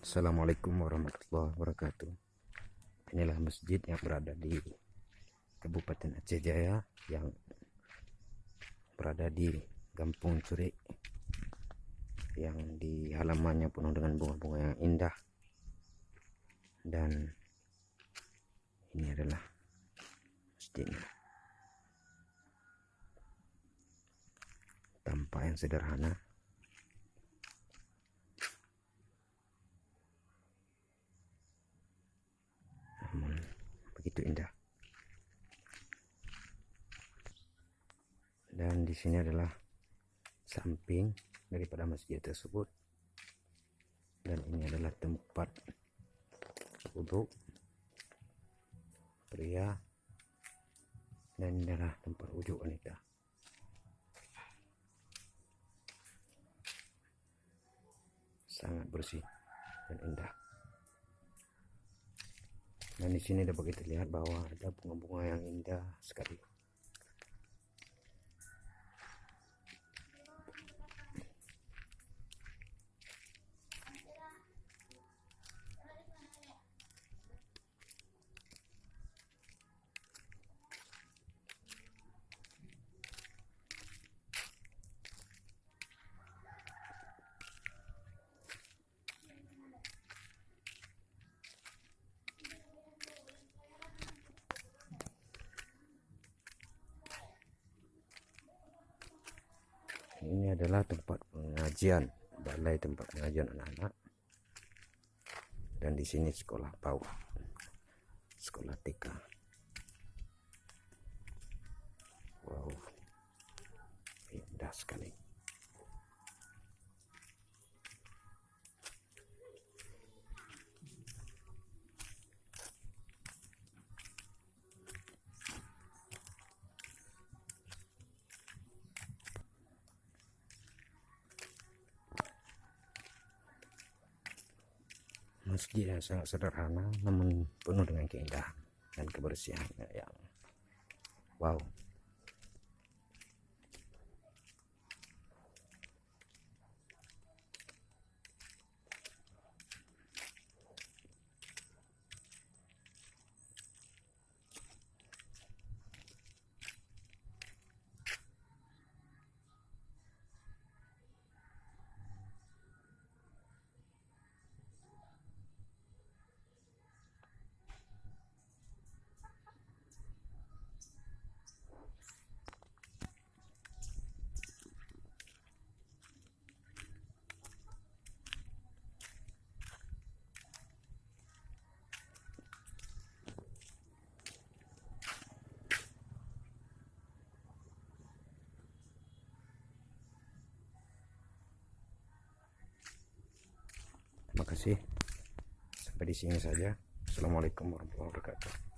Assalamualaikum warahmatullahi wabarakatuh. Inilah masjid yang berada di Kabupaten Aceh Jaya, yang berada di Kampung Curik, yang di halamannya penuh dengan bunga-bunga yang indah. Dan ini adalah masjidnya. Tampak yang sederhana, namun begitu indah. Dan di sini adalah samping daripada masjid tersebut, dan ini adalah tempat wudhu pria, dan ini adalah tempat wudhu wanita. Sangat bersih dan indah. Dan di sini dapat kita lihat bahwa ada bunga-bunga yang indah sekali. Ini adalah tempat pengajian, balai tempat pengajian anak-anak. Dan di sini sekolah PAUD, sekolah TK. Wow, indah sekali. Masjid yang sangat sederhana namun penuh dengan keindahan dan kebersihannya yang wow. Terima kasih. Sampai di sini saja. Assalamualaikum warahmatullahi wabarakatuh.